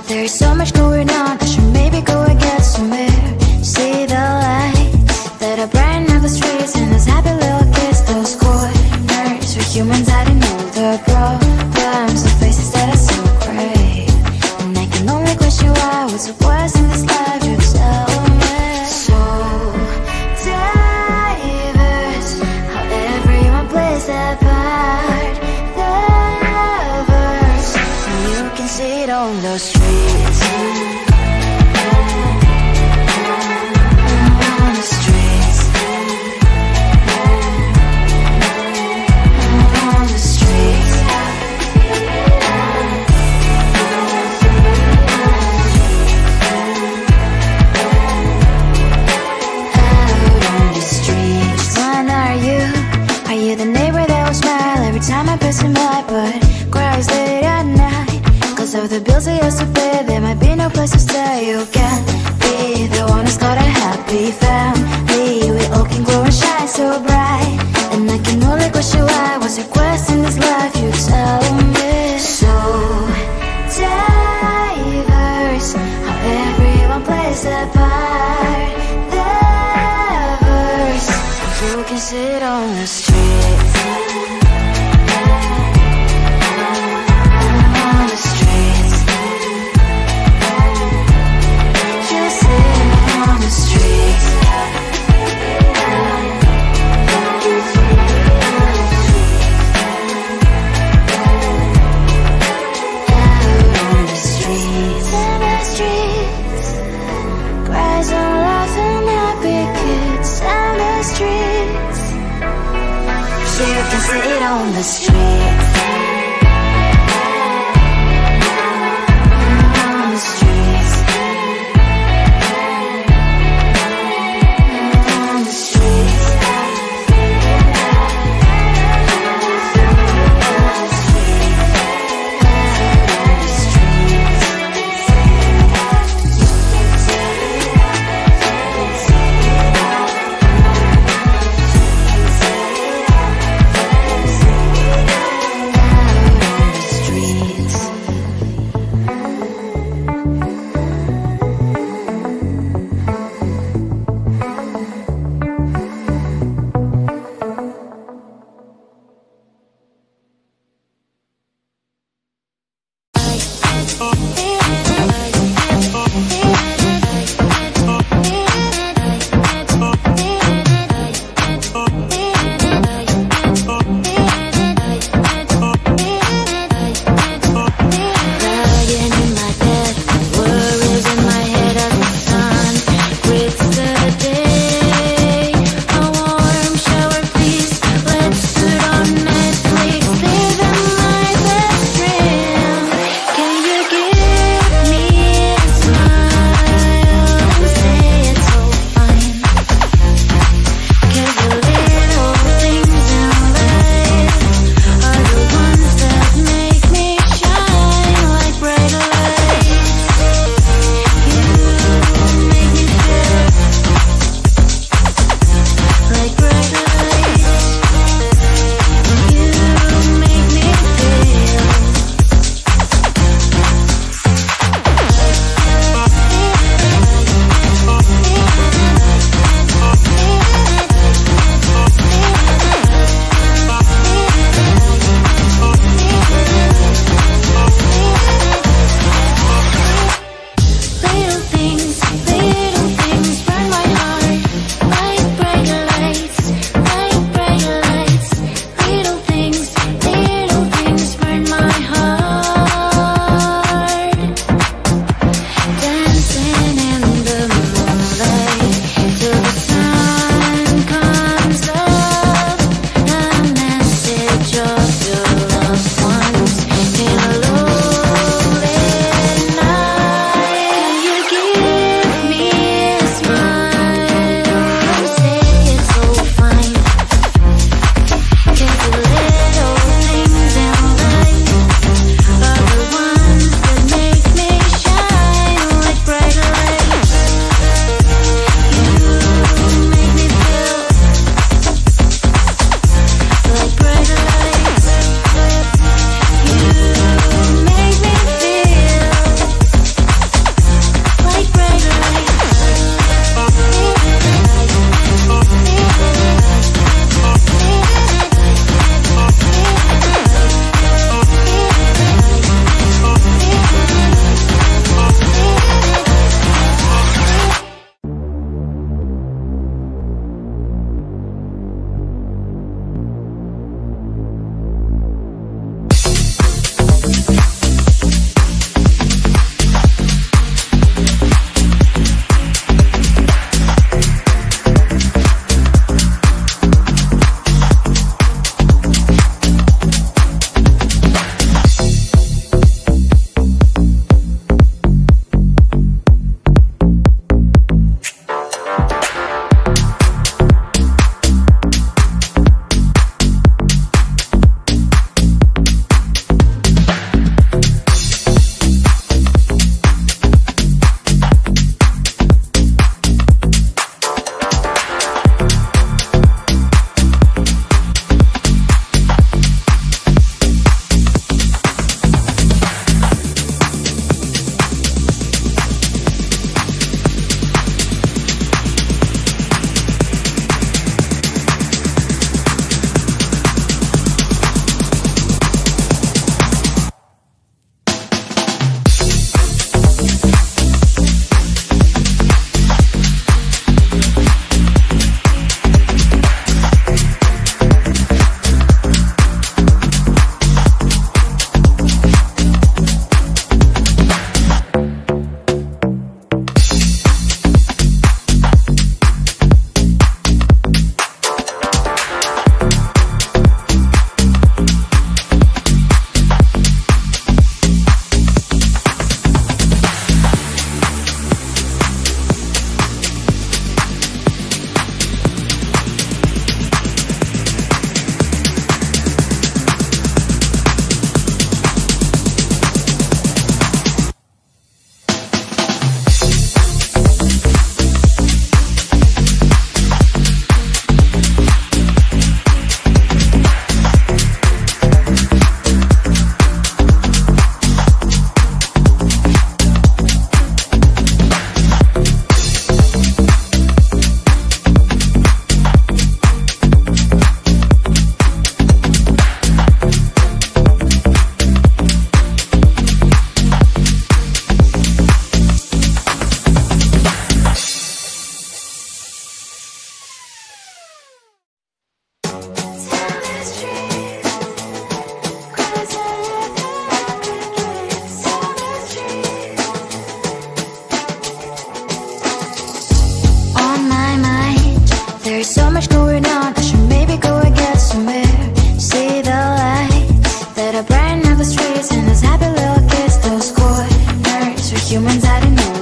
There's so much going on, I should maybe go and get some air. See the lights that are brighten up the streets, and those happy little kids, those corners where humans hiding all the problems, the faces that are so gray. And I can only question why, what's the worst in this life, you tell me. So diverse, how everyone plays their part. The verse, and you can see it on the streets. Of the bills I used to pay, there might be no place to stay. You can't be the one who's got a happy family. We all can grow and shine so bright, and I can only question why. What's your quest in this life, you tell me. So diverse, how everyone plays their part. The verse, you can sit on the streets. You can sit on the streets. On the streets. On the streets.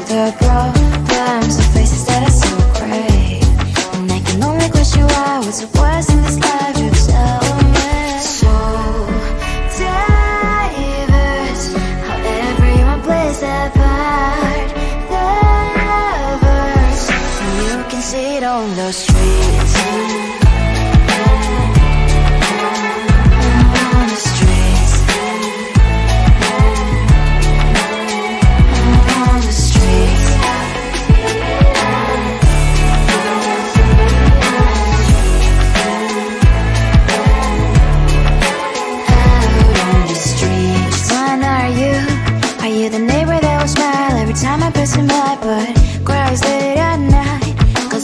the problems, the faces that are so gray. And I can only question why, what's the worst in this life, you tell me. So diverse, how everyone plays their part. The verse, and you can see it on the streets.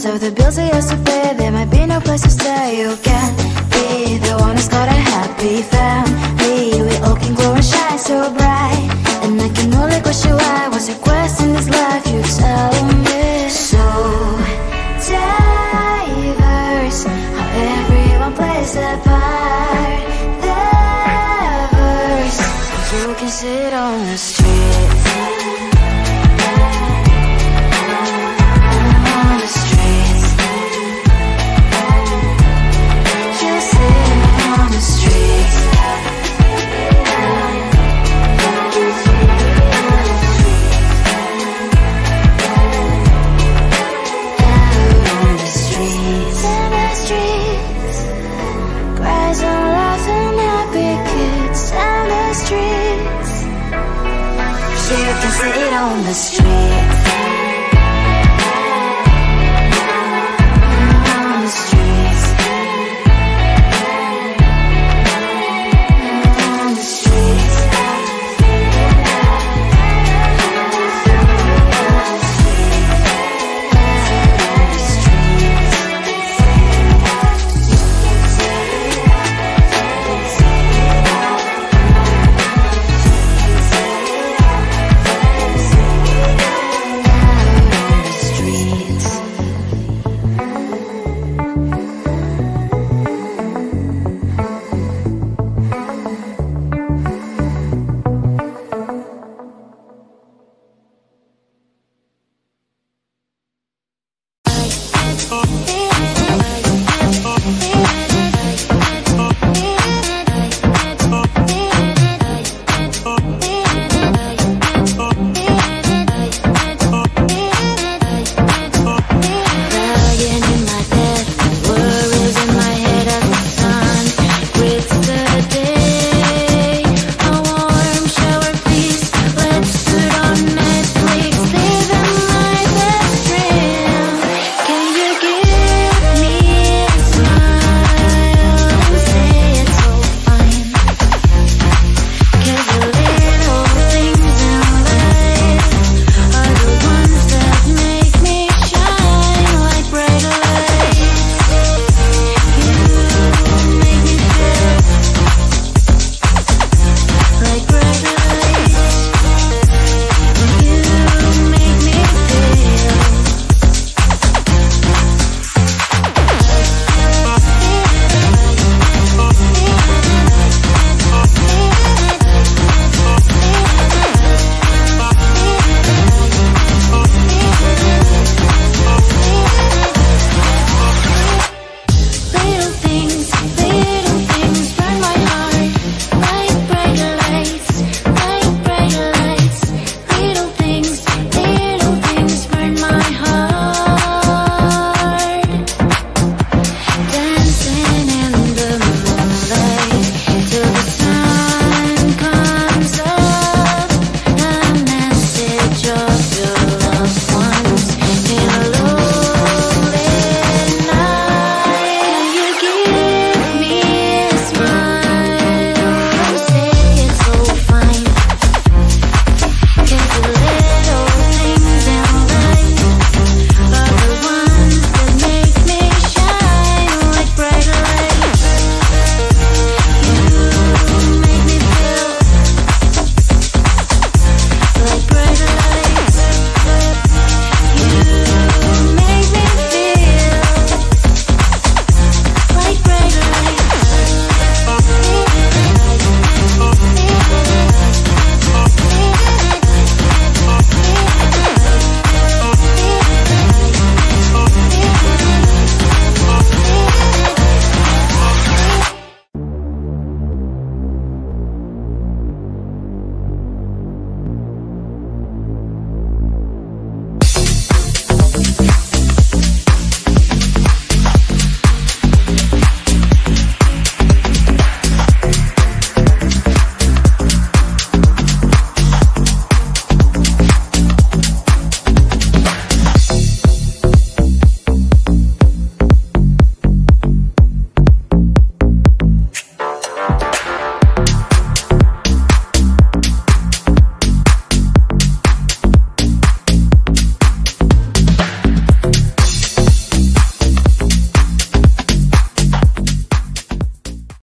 Of the bills I used to pay, there might be no place to stay. You can't be the one who's got a happy family. We all can glow and shine so bright, and I can only question why. What's your quest in this life, you tell me. So diverse, how everyone plays their part. Their verse, you can sit on the street. You can sit on the street. On the streets. On the streets. Oh,